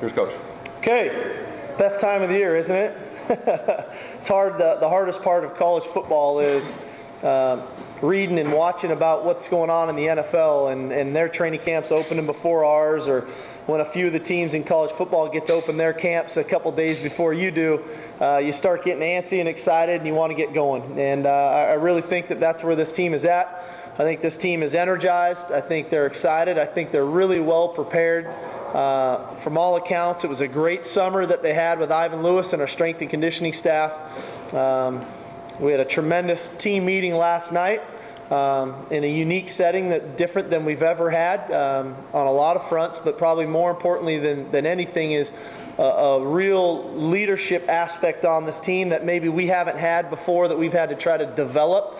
Here's Coach. Okay, best time of the year, isn't it? It's hard. The hardest part of college football is reading and watching about what's going on in the NFL and their training camps opening before ours, or when a few of the teams in college football get to open their camps a couple days before you do, you start getting antsy and excited and you want to get going. And I really think that that's where this team is at. I think this team is energized. I think they're excited. I think they're really well prepared. From all accounts, it was a great summer that they had with Ivan Lewis and our strength and conditioning staff. We had a tremendous team meeting last night in a unique setting, that different than we've ever had on a lot of fronts, but probably more importantly than anything is a real leadership aspect on this team that maybe we haven't had before, that we've had to try to develop,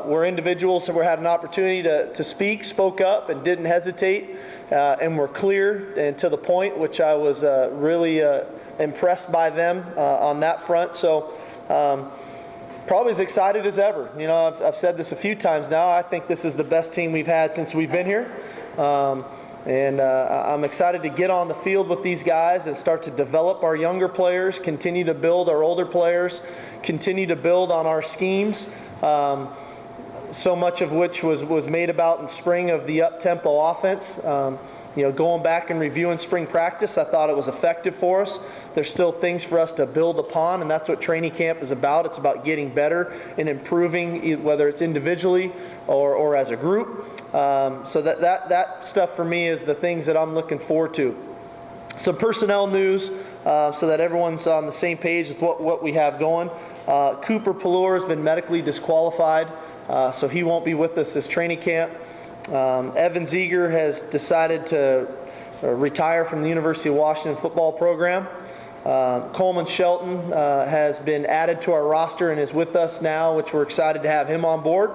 where individuals have had an opportunity to speak, spoke up, and didn't hesitate, and were clear and to the point, which I was really impressed by them on that front. So probably as excited as ever. You know, I've said this a few times now. I think this is the best team we've had since we've been here. And I'm excited to get on the field with these guys and start to develop our younger players, continue to build our older players, continue to build on our schemes, so much of which was made about in spring of the up-tempo offense. You know, going back and reviewing spring practice, I thought it was effective for us. There's still things for us to build upon, and that's what training camp is about. It's about getting better and improving, whether it's individually or as a group. So that stuff for me is the things that I'm looking forward to. Some personnel news, so that everyone's on the same page with what we have going. Cooper Pelor has been medically disqualified, so he won't be with us this training camp. Evan Ziegler has decided to retire from the University of Washington football program. Coleman Shelton has been added to our roster and is with us now, which we're excited to have him on board.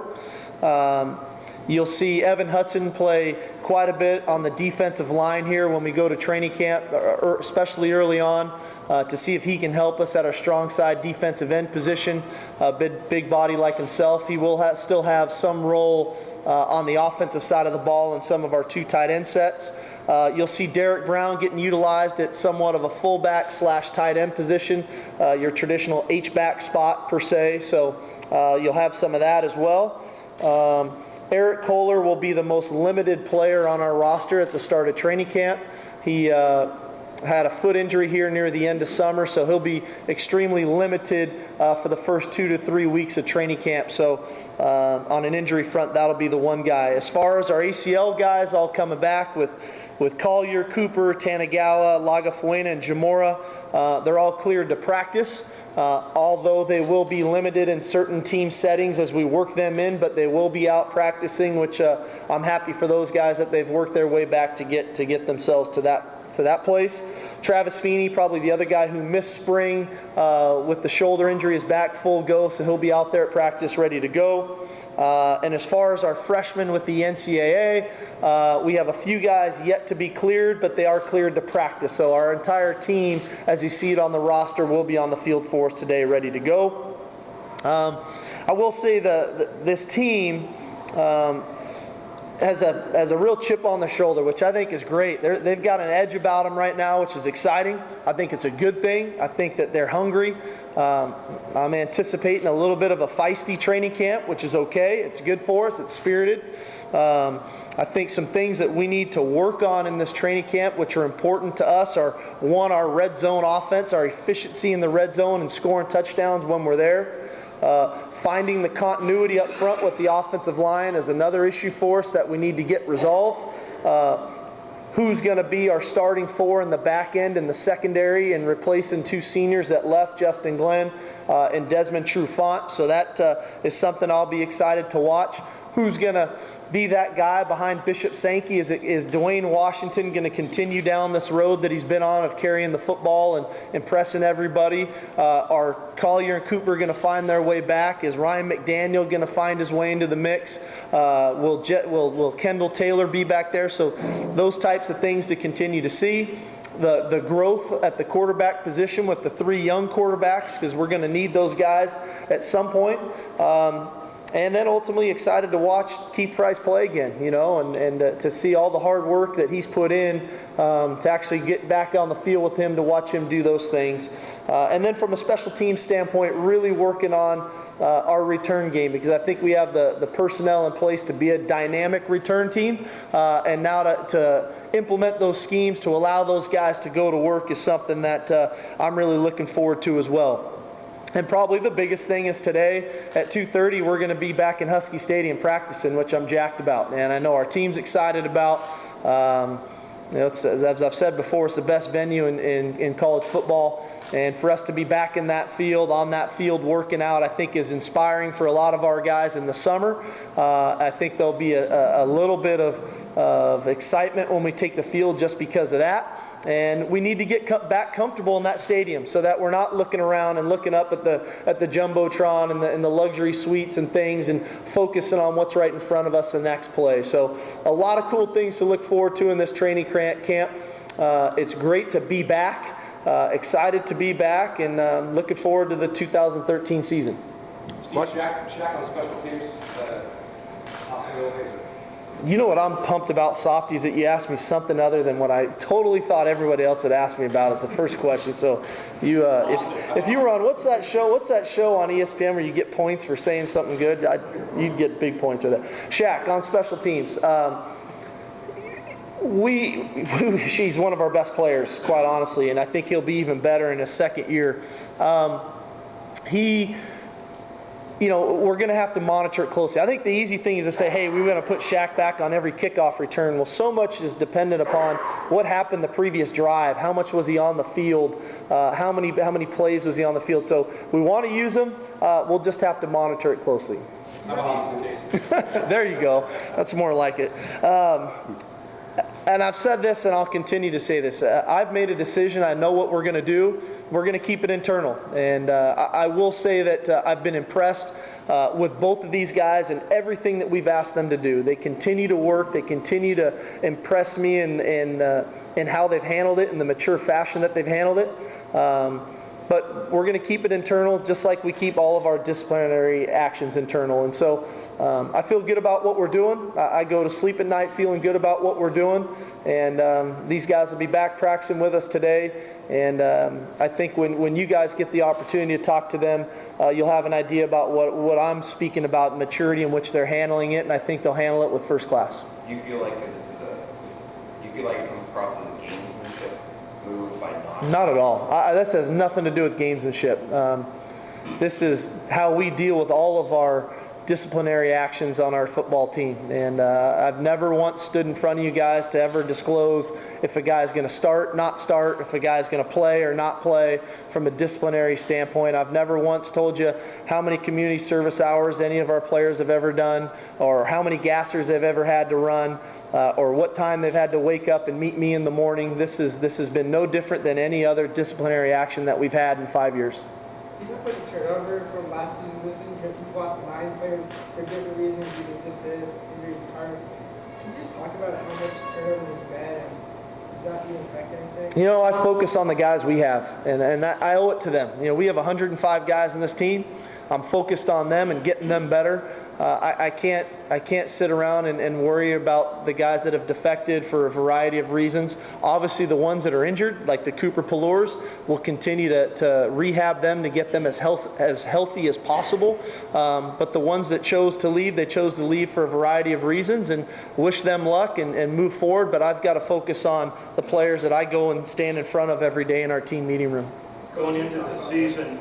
You'll see Evan Hudson play quite a bit on the defensive line here when we go to training camp, especially early on, to see if he can help us at our strong side defensive end position. Big body like himself. He will still have some role on the offensive side of the ball in some of our two tight end sets. You'll see Derek Brown getting utilized at somewhat of a fullback / tight end position, your traditional H-back spot per se. So you'll have some of that as well. Eric Kohler will be the most limited player on our roster at the start of training camp. He had a foot injury here near the end of summer, so he'll be extremely limited for the first 2 to 3 weeks of training camp. So on an injury front, that'll be the one guy. As far as our ACL guys, all coming back with Collier, Cooper, Tanagala, Lagafuena, and Jamora. They're all cleared to practice, although they will be limited in certain team settings as we work them in, but they will be out practicing, which I'm happy for those guys that they've worked their way back to get themselves to that place. Travis Feeney, probably the other guy who missed spring with the shoulder injury, is back full go, so he'll be out there at practice ready to go. And as far as our freshmen with the NCAA, we have a few guys yet to be cleared, but they are cleared to practice. So our entire team, as you see it on the roster, will be on the field for us today, ready to go. I will say this team has a real chip on their shoulder, which I think is great. They've got an edge about them right now, which is exciting. I think it's a good thing. I think that they're hungry. I'm anticipating a little bit of a feisty training camp, which is okay. It's good for us. It's spirited. I think some things that we need to work on in this training camp, which are important to us, are one, our red zone offense, our efficiency in the red zone and scoring touchdowns when we're there. Finding the continuity up front with the offensive line is another issue for us that we need to get resolved. Who's going to be our starting four in the back end and the secondary, and replacing two seniors that left, Justin Glenn and Desmond Trufant. So that is something I'll be excited to watch. Who's going to be that guy behind Bishop Sankey? Is Dwayne Washington going to continue down this road that he's been on of carrying the football and impressing everybody? Are Collier and Cooper going to find their way back? Is Ryan McDaniel going to find his way into the mix? Will Kendall Taylor be back there? So those types of things to continue to see. The growth at the quarterback position with the three young quarterbacks, because we're going to need those guys at some point. And then ultimately excited to watch Keith Price play again, you know, and to see all the hard work that he's put in to actually get back on the field with him, to watch him do those things. And then from a special team standpoint, really working on our return game, because I think we have the personnel in place to be a dynamic return team. And now to implement those schemes, to allow those guys to go to work, is something that I'm really looking forward to as well. And probably the biggest thing is today at 2:30, we're going to be back in Husky Stadium practicing, which I'm jacked about. And I know our team's excited about. You know, as I've said before, it's the best venue in college football. And for us to be back in that field, on that field, working out, I think is inspiring for a lot of our guys in the summer. I think there'll be a little bit of excitement when we take the field just because of that. And we need to get back comfortable in that stadium so that we're not looking around and looking up at the Jumbotron and the luxury suites and things, and focusing on what's right in front of us the next play. So a lot of cool things to look forward to in this training camp. It's great to be back, excited to be back, and looking forward to the 2013 season. Shaq on special teams, possibilities? You know what I'm pumped about, Softy, is that you asked me something other than what I totally thought everybody else would ask me about as the first question. So you, if you were on, what's that show on ESPN where you get points for saying something good? You'd get big points for that. Shaq, on special teams. She's one of our best players, quite honestly, and I think he'll be even better in his second year. You know, we're going to have to monitor it closely. I think the easy thing is to say, hey, we're going to put Shaq back on every kickoff return. Well, so much is dependent upon what happened the previous drive. How much was he on the field? How many plays was he on the field? So we want to use him. We'll just have to monitor it closely. There you go. That's more like it. And I've said this, and I'll continue to say this. I've made a decision. I know what we're going to do. We're going to keep it internal. And I will say that I've been impressed with both of these guys and everything that we've asked them to do. They continue to work. They continue to impress me in how they've handled it, in the mature fashion that they've handled it. But we're going to keep it internal, just like we keep all of our disciplinary actions internal. And so I feel good about what we're doing. I go to sleep at night feeling good about what we're doing. And these guys will be back practicing with us today. And I think when you guys get the opportunity to talk to them, you'll have an idea about what I'm speaking about, maturity in which they're handling it. And I think they'll handle it with first class. Do you feel like it comes across as a gamesmanship move by not? Not at all. This has nothing to do with gamesmanship. This is how we deal with all of our disciplinary actions on our football team. And I've never once stood in front of you guys to ever disclose if a guy's going to start, not start, if a guy's going to play or not play from a disciplinary standpoint. I've never once told you how many community service hours any of our players have ever done, or how many gassers they've ever had to run, or what time they've had to wake up and meet me in the morning. This has been no different than any other disciplinary action that we've had in 5 years. You talk about the turnover from last season, this season, because we've lost 9 players for different reasons, either dismissed, injuries, retirement. Can you just talk about how much turnover was bad, and does that even affect anything? You know, I focus on the guys we have, and that, I owe it to them. You know, we have 105 guys in this team. I'm focused on them and getting them better. I can't sit around and worry about the guys that have defected for a variety of reasons. Obviously, the ones that are injured, like the Cooper Palours, we'll continue to rehab them to get them as healthy as possible. But the ones that chose to leave, they chose to leave for a variety of reasons, and wish them luck and move forward. But I've got to focus on the players that I go and stand in front of every day in our team meeting room. Going into the season,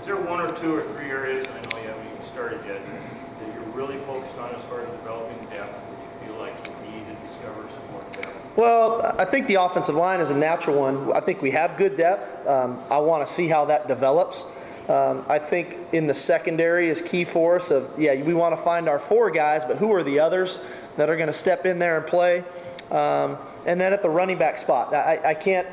is there 1 or 2 or 3 areas, and I know you haven't even started yet, that you're really focused on as far as developing depth, that you feel like you need to discover some more depth? Well, I think the offensive line is a natural one. I think we have good depth. I want to see how that develops. I think in the secondary is key for us. We want to find our 4 guys, but who are the others that are going to step in there and play? And then at the running back spot, I can't.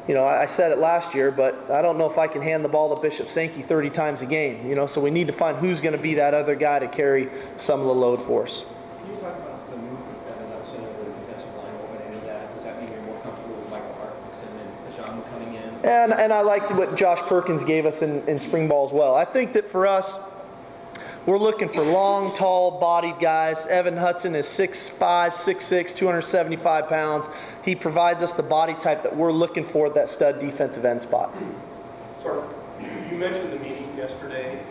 You know, I said it last year, but I don't know if I can hand the ball to Bishop Sankey 30 times a game. You know, so we need to find who's going to be that other guy to carry some of the load for us. Can you talk about the movement that in that center of the defensive line opening into that? Does that mean you're more comfortable with Michael Hartman and Deshaun coming in? And I liked what Josh Perkins gave us in spring ball as well. I think that for us, we're looking for long, tall-bodied guys. Evan Hudson is 6'5", 6'6", 275 pounds. He provides us the body type that we're looking for at that stud defensive end spot. Sorry, you mentioned the meeting yesterday.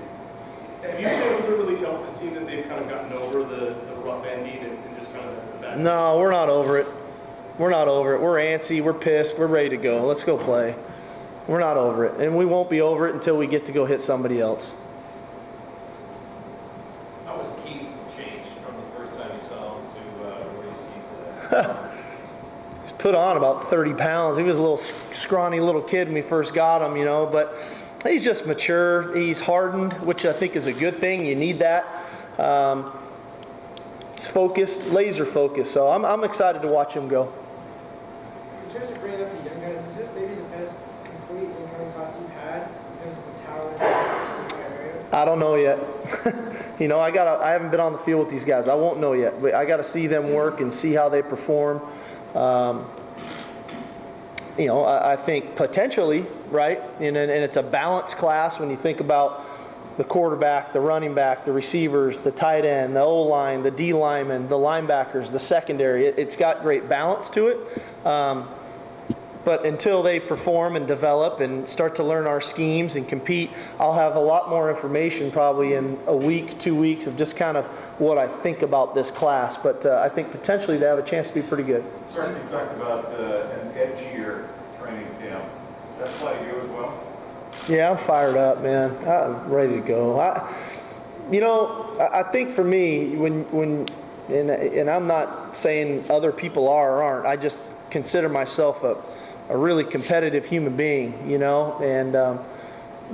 Have you been able to really tell this team that they've kind of gotten over the rough ending and just kind of the bad? No, we're not over it. We're not over it. We're antsy. We're pissed. We're ready to go. Let's go play. We're not over it. And we won't be over it until we get to go hit somebody else. How was Keith changed from the first time you saw him to where you see today? He's put on about 30 pounds. He was a little scrawny little kid when we first got him, you know, but he's just mature. He's hardened, which I think is a good thing. You need that. He's focused, laser focused. So I'm excited to watch him go. In terms of bringing up the young guys, is this maybe the best complete incoming class you've had in terms of the talent in the area? I don't know yet. You know, I haven't been on the field with these guys. I won't know yet. But I got to see them work and see how they perform. You know, I think potentially, right? And it's a balanced class when you think about the quarterback, the running back, the receivers, the tight end, the O-line, the D linemen, the linebackers, the secondary. It's got great balance to it. But until they perform and develop and start to learn our schemes and compete, I'll have a lot more information probably in a week, 2 weeks of just kind of what I think about this class. But I think potentially they have a chance to be pretty good. Sir, you talked about an edgier training camp. Does that apply to you as well? Yeah, I'm fired up, man. I'm ready to go. I think for me, and I'm not saying other people are or aren't, I just consider myself a really competitive human being, you know, and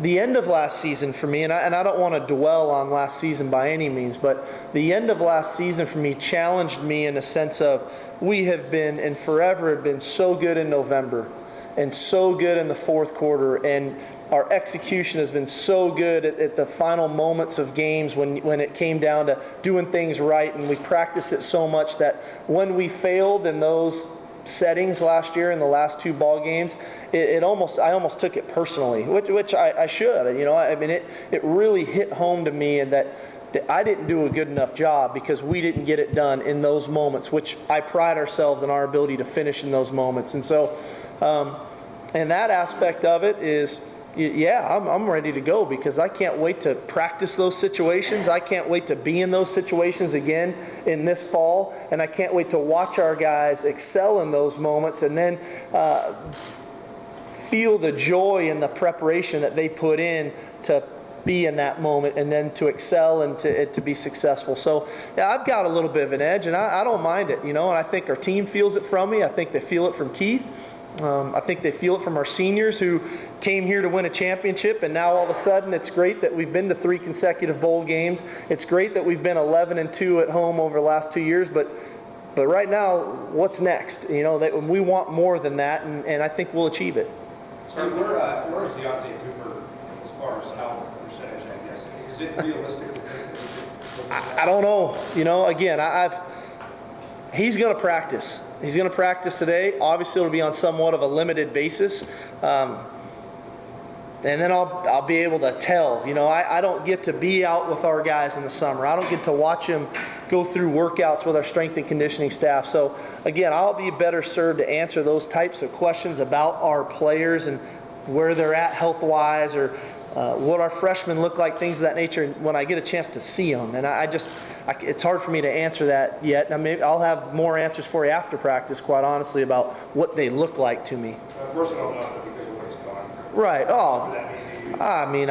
the end of last season for me, and I don't want to dwell on last season by any means, but the end of last season for me challenged me in a sense of we have been and forever have been so good in November and so good in the fourth quarter, and our execution has been so good at the final moments of games when it came down to doing things right, and we practiced it so much that when we failed in those settings last year in the last two ball games, I almost took it personally, which I should. You know, I mean, it really hit home to me, and that I didn't do a good enough job because we didn't get it done in those moments, which I pride ourselves in our ability to finish in those moments. And so, and that aspect of it is, yeah, I'm ready to go because I can't wait to practice those situations. I can't wait to be in those situations again in this fall, and I can't wait to watch our guys excel in those moments and then feel the joy and the preparation that they put in to be in that moment and then to excel and to be successful. So yeah, I've got a little bit of an edge, and I don't mind it, you know, and I think our team feels it from me. I think they feel it from Keith. I think they feel it from our seniors who came here to win a championship, and now all of a sudden it's great that we've been to 3 consecutive bowl games. It's great that we've been 11-2 at home over the last 2 years, but right now, what's next? You know, we want more than that, and I think we'll achieve it. So where is Deontay Cooper as far as health percentage, I guess? Is it realistic to think that we could? I don't know. You know, again, he's going to practice. He's going to practice today. Obviously, it'll be on somewhat of a limited basis. And then I'll be able to tell. You know, I don't get to be out with our guys in the summer. I don't get to watch them go through workouts with our strength and conditioning staff. So, again, I'll be better served to answer those types of questions about our players and where they're at health-wise, or what our freshmen look like, things of that nature, when I get a chance to see them. And it's hard for me to answer that yet. Now, maybe I'll have more answers for you after practice, quite honestly, about what they look like to me. Personal nothing because of what he's gone through. Right. I mean,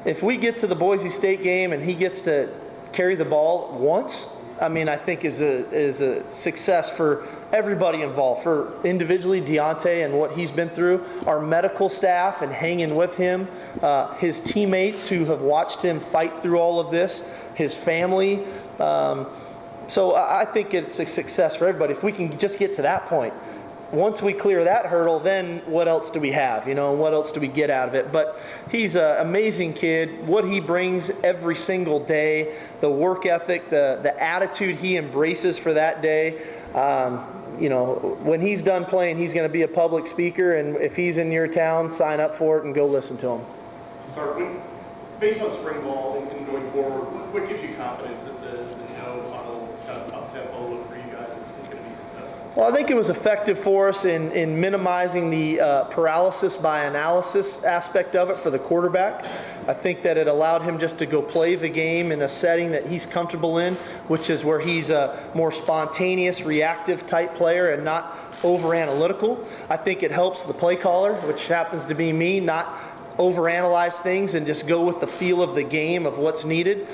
if we get to the Boise State game and he gets to carry the ball once, I mean, I think is a success for everybody involved, for individually Deontay and what he's been through, our medical staff and hanging with him, his teammates who have watched him fight through all of this, his family. So I think it's a success for everybody. If we can just get to that point, once we clear that hurdle, then what else do we have? You know, what else do we get out of it? But he's an amazing kid. What he brings every single day, the work ethic, the attitude he embraces for that day. You know, when he's done playing, he's going to be a public speaker, and if he's in your town, sign up for it and go listen to him. Sorry, based on spring ball and going forward, Well, I think it was effective for us in minimizing the paralysis by analysis aspect of it for the quarterback. I think that it allowed him just to go play the game in a setting that he's comfortable in, which is where he's a more spontaneous, reactive type player and not over-analytical. I think it helps the play caller, which happens to be me, not overanalyze things and just go with the feel of the game of what's needed.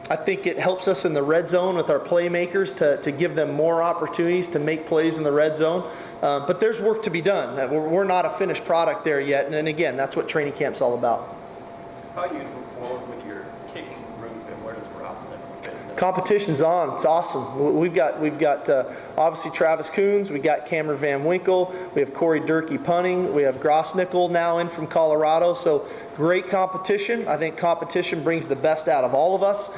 I think it helps us in the red zone with our playmakers to give them more opportunities to make plays in the red zone. But there's work to be done. We're not a finished product there yet. And again, that's what training camp's all about. How do you move forward with your kicking group, and where does Grosnick fit in? Competition's on. It's awesome. We've got obviously Travis Coons. We got Cameron Van Winkle. We have Corey Durkee punting. We have Grosnickle now in from Colorado. So great competition. I think competition brings the best out of all of us.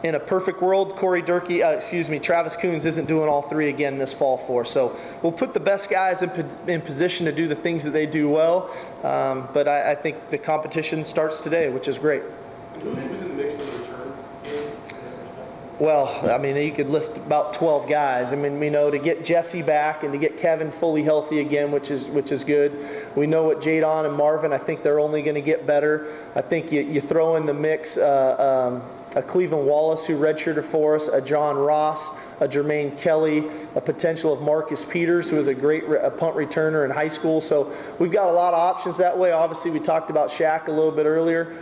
In a perfect world, Travis Coons isn't doing all three again this fall for us. So we'll put the best guys in position to do the things that they do well. But I think the competition starts today, which is great. And who was in the mix for the return game? Well, I mean, you could list about 12 guys. I mean, we know to get Jesse back and to get Kevin fully healthy again, which is good. We know what Jadon and Marvin, I think they're only going to get better. I think you throw in the mix a Cleveland Wallace who redshirted for us, a John Ross, a Jermaine Kelly, a potential of Marcus Peters, who was a great punt returner in high school. So we've got a lot of options that way. Obviously, we talked about Shaq a little bit earlier.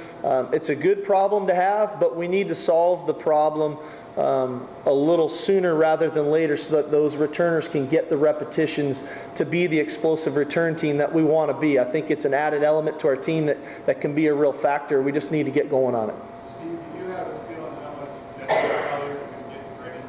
It's a good problem to have, but we need to solve the problem a little sooner rather than later so that those returners can get the repetitions to be the explosive return team that we want to be. I think it's an added element to our team that can be a real factor. We just need to get going on it. Steve, do you have a feel on how much Jesse Crowder can get Greg in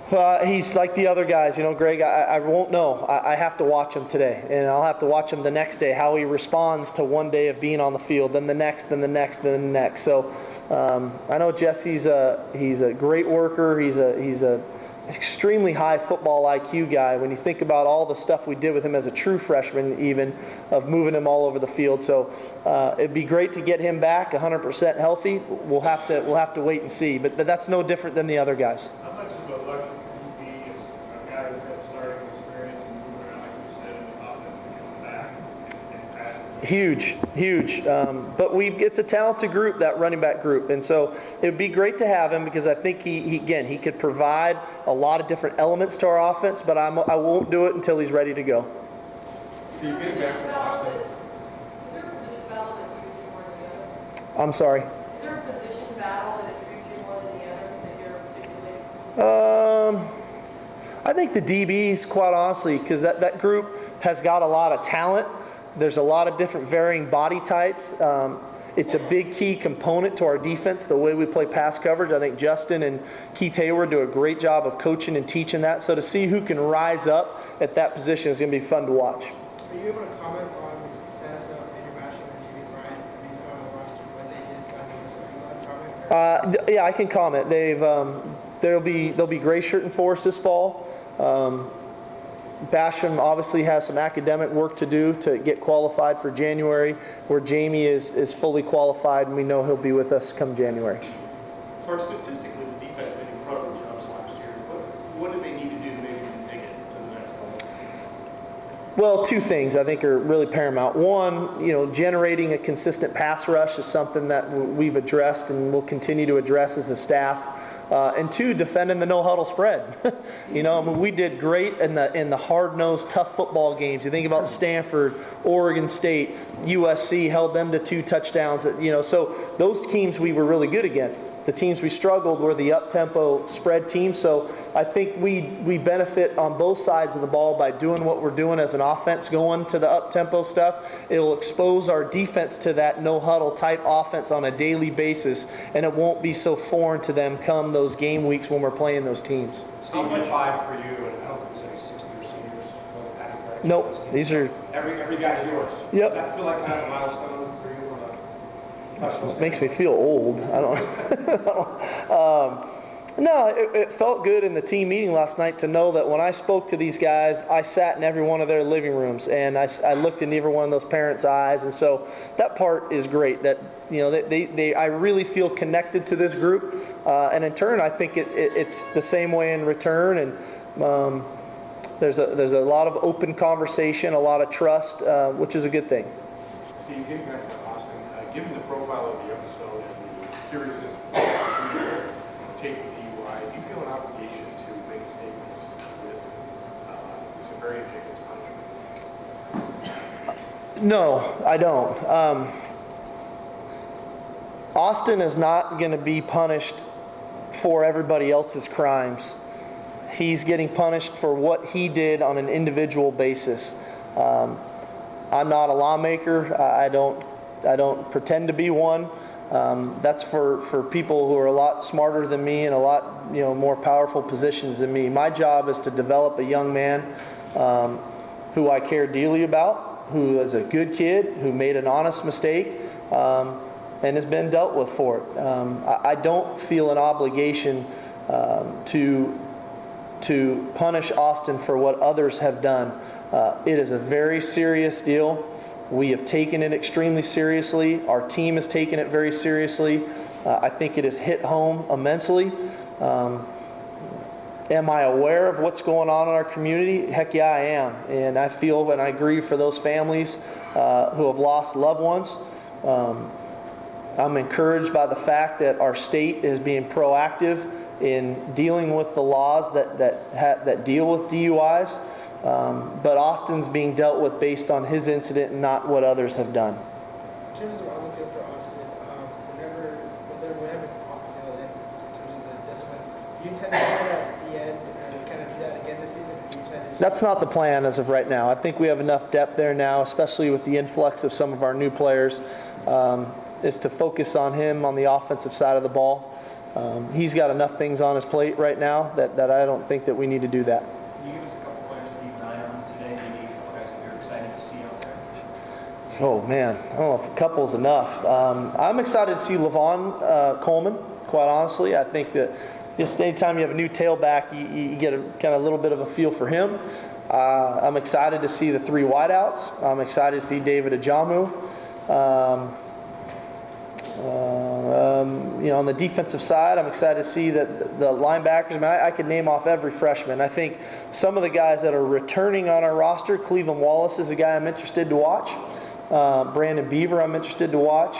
this? He's like the other guys, Greg, I won't know. I have to watch him today, and I'll have to watch him the next day, how he responds to one day of being on the field, then the next, then the next, then the next. So I know Jesse's he's a great worker. He's a extremely high football IQ guy when you think about all the stuff we did with him as a true freshman, even of moving him all over the field. So it'd be great to get him back 100% healthy. We'll have to wait and see, but that's no different than the other guys. How much of a luxury can you be as a guy who's got starting experience and moving around, like you said, in the offense to come back and pass? Huge. But it's a talented group, that running back group. And so it would be great to have him because I think he could provide a lot of different elements to our offense, but I won't do it until he's ready to go. So you're getting back from Boston. Is there a position battle that intrigues you more than the other? I'm sorry. Is there a position battle that intrigues you more than the other that you're particularly? I think the DBs, quite honestly, because that group has got a lot of talent. There's a lot of different varying body types. It's a big key component to our defense, the way we play pass coverage. I think Justin and Keith Hayward do a great job of coaching and teaching that. So to see who can rise up at that position is going to be fun to watch. Are you able to comment on the success of International and Jimmy Bryant being on the roster, what they did signing? Comment? Yeah, I can comment. They'll be gray shirting for us this fall. Basham obviously has some academic work to do to get qualified for January, where Jamie is fully qualified, and we know he'll be with us come January. As far as statistically, the defense made incredible jumps last year. What do they need to do to maybe take it to the next level? Well, two things I think are really paramount. One, generating a consistent pass rush is something that we've addressed and will continue to address as a staff. And two, defending the no-huddle spread. We did great in the hard-nosed, tough football games. You think about Stanford, Oregon State, USC, held them to 2 touchdowns. So those teams we were really good against. The teams we struggled were the up-tempo spread teams. So I think we benefit on both sides of the ball by doing what we're doing as an offense, going to the up-tempo stuff. It'll expose our defense to that no-huddle type offense on a daily basis, and it won't be so foreign to them come those game weeks when we're playing those teams. How much 5 for you, and I don't think there's any 6th-year seniors. Right? Nope, these are. Every guy's yours. Yep. Does that feel like kind of a milestone for you from a professional Makes me feel old. I don't. No, it felt good in the team meeting last night to know that when I spoke to these guys, I sat in every one of their living rooms and I looked in every one of those parents' eyes, and so that part is great. That I really feel connected to this group, and in turn, I think it's the same way in return. And there's a lot of open conversation, a lot of trust, which is a good thing. Steve, getting back to Austin, given the profile of the episode and the seriousness of taking DUI, do you feel an obligation to make statements with severity of Jacob's punishment? No, I don't. Austin is not going to be punished for everybody else's crimes. He's getting punished for what he did on an individual basis. I'm not a lawmaker. I don't pretend to be one. That's for people who are a lot smarter than me and a lot more powerful positions than me. My job is to develop a young man who I care dearly about, who is a good kid, who made an honest mistake, and has been dealt with for it. I don't feel an obligation to punish Austin for what others have done. It is a very serious deal. We have taken it extremely seriously. Our team has taken it very seriously. I think it has hit home immensely. Am I aware of what's going on in our community? Heck yeah, I am. And I feel and I grieve for those families who have lost loved ones. I'm encouraged by the fact that our state is being proactive in dealing with the laws that deal with DUIs. But Austin's being dealt with based on his incident and not what others have done. In terms of on the field for Austin, whenever it's off the field, in terms of the discipline, do you intend to do that at the end and kind of do that again this season? Or do you intend to That's not the plan as of right now. I think we have enough depth there now, especially with the influx of some of our new players, is to focus on him on the offensive side of the ball. He's got enough things on his plate right now that I don't think that we need to do that. Can you give us a couple players to keep an eye on today? Maybe a couple guys that you're excited to see out there? Oh man, I don't know if a couple's enough. I'm excited to see Levon Coleman, quite honestly. I think that just anytime you have a new tailback, you get a kind of little bit of a feel for him. I'm excited to see the three wideouts. I'm excited to see David Ajamu. On the defensive side, I'm excited to see that the linebackers. I mean, I could name off every freshman. I think some of the guys that are returning on our roster, Cleveland Wallace is a guy I'm interested to watch. Brandon Beaver, I'm interested to watch.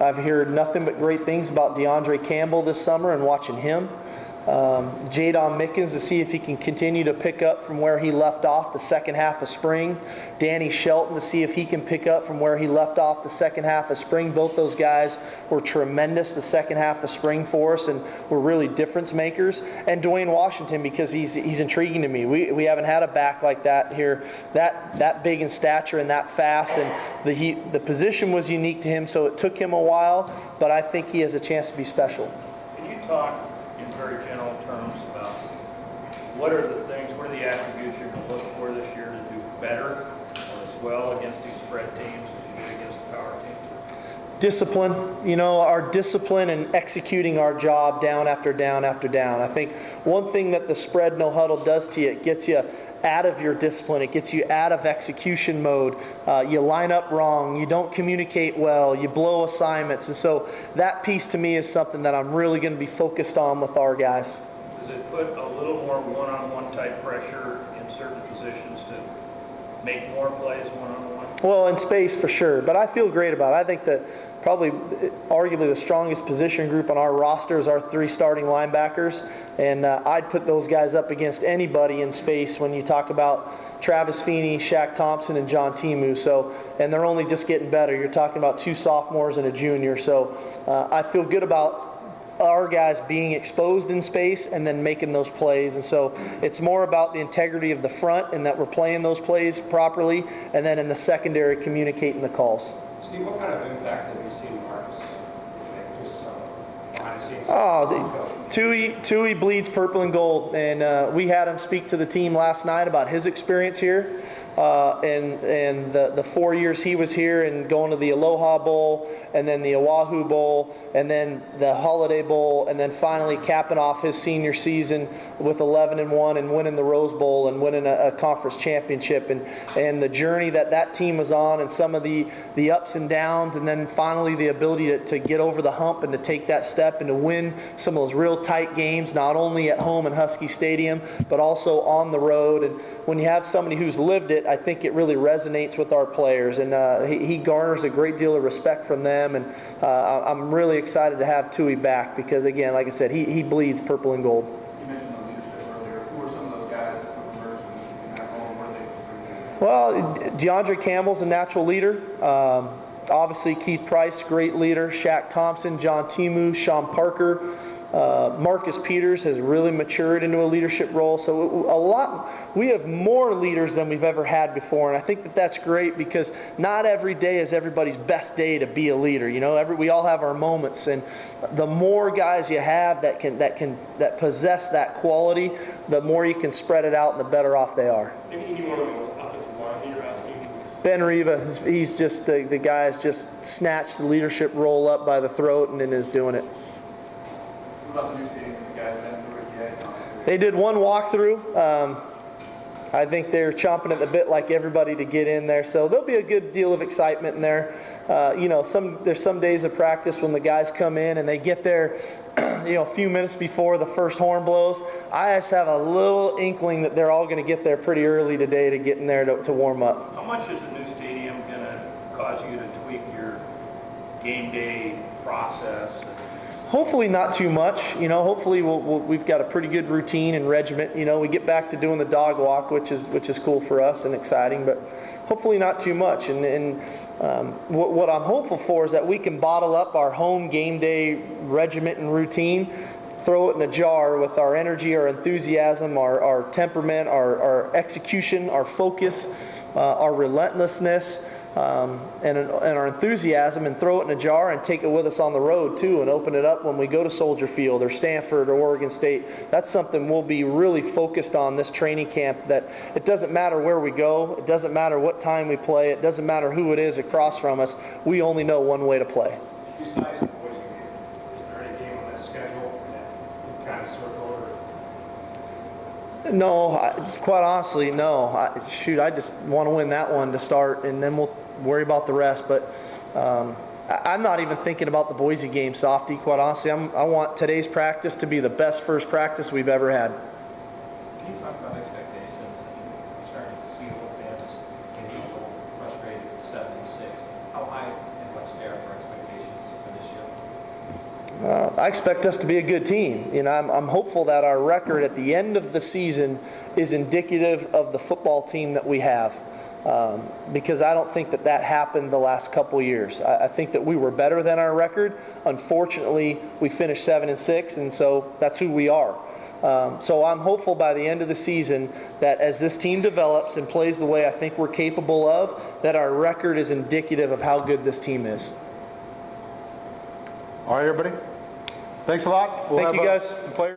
I've heard nothing but great things about DeAndre Campbell this summer and watching him. Jadon Mickens to see if he can continue to pick up from where he left off the second half of spring. Danny Shelton to see if he can pick up from where he left off the second half of spring. Both those guys were tremendous the second half of spring for us and were really difference makers. And Dwayne Washington, because he's intriguing to me. We haven't had a back like that here, that big in stature and that fast. And the position was unique to him, so it took him a while, but I think he has a chance to be special. Can you talk in very general terms about what are the attributes you're going to look for this year to do better as well against these spread teams as you did against the power teams? Discipline, our discipline and executing our job down after down after down. I think one thing that the spread no huddle does to you, it gets you out of your discipline. It gets you out of execution mode. You line up wrong. You don't communicate well. You blow assignments. And so that piece to me is something that I'm really going to be focused on with our guys. Does it put a little more one-on-one type pressure in certain positions to make more plays one-on-one? Well, in space for sure, but I feel great about it. I think that probably arguably the strongest position group on our roster is our three starting linebackers, and I'd put those guys up against anybody in space when you talk about Travis Feeney, Shaq Thompson, and John Timu. So, and they're only just getting better. You're talking about two sophomores and a junior. So I feel good about our guys being exposed in space and then making those plays. And so it's more about the integrity of the front and that we're playing those plays properly, and then in the secondary communicating the calls. Steve, what kind of impact have you seen Marcus make just behind the scenes? Tui bleeds purple and gold, and we had him speak to the team last night about his experience here. and the 4 years he was here, and going to the Aloha Bowl, and then the Oahu Bowl, and then the Holiday Bowl, and then finally capping off his senior season with 11-1 and winning the Rose Bowl and winning a conference championship, and the journey that team was on, and some of the ups and downs, and then finally the ability to get over the hump and to take that step and to win some of those real tight games, not only at home in Husky Stadium, but also on the road. And when you have somebody who's lived it, I think it really resonates with our players, and he garners a great deal of respect from them. And I'm really excited to have Tui back because, again, like I said, he bleeds purple and gold. You mentioned the leadership earlier. Who are some of those guys who emerged in that role, and what are they? Well, DeAndre Campbell's a natural leader. Obviously, Keith Price, great leader. Shaq Thompson, John Timu, Sean Parker. Marcus Peters has really matured into a leadership role. So we have more leaders than we've ever had before, and I think that's great because not every day is everybody's best day to be a leader. You know, we all have our moments, and the more guys you have that possess that quality, the more you can spread it out, and the better off they are. Maybe anyone on the offensive line that you're asking? Ben Riva, he's just the guy's just snatched the leadership role up by the throat and is doing it. What about the new stadium? You guys haven't do it yet? They did one walkthrough. I think they're chomping at the bit like everybody to get in there. So there'll be a good deal of excitement in there. There's some days of practice when the guys come in and they get there, a few minutes before the first horn blows. I just have a little inkling that they're all going to get there pretty early today to get in there to warm up. How much is the new stadium going to cause you to tweak your game day process? Hopefully not too much. Hopefully we've got a pretty good routine and regiment. We get back to doing the dog walk, which is cool for us and exciting, but hopefully not too much. And what I'm hopeful for is that we can bottle up our home game day regiment and routine, throw it in a jar with our energy, our enthusiasm, our temperament, our execution, our focus, our relentlessness, and our enthusiasm, and throw it in a jar and take it with us on the road too, and open it up when we go to Soldier Field or Stanford or Oregon State. That's something we'll be really focused on this training camp, that it doesn't matter where we go, it doesn't matter what time we play, it doesn't matter who it is across from us, we only know one way to play. Besides the Boise game, is there any game on that schedule that you kind of circle or? No, quite honestly, no. I just want to win that one to start, and then we'll worry about the rest. But I'm not even thinking about the Boise game, Softy, quite honestly. I want today's practice to be the best first practice we've ever had. Can you talk about expectations? You're starting to see what fans maybe a little frustrated with 7-6. How high and what's fair for expectations for this year? I expect us to be a good team. I'm hopeful that our record at the end of the season is indicative of the football team that we have, because I don't think that happened the last couple years. I think that we were better than our record. Unfortunately, we finished 7-6, and so that's who we are. So I'm hopeful by the end of the season that as this team develops and plays the way I think we're capable of, that our record is indicative of how good this team is. All right, everybody. Thanks a lot. Thank you, guys. Some players.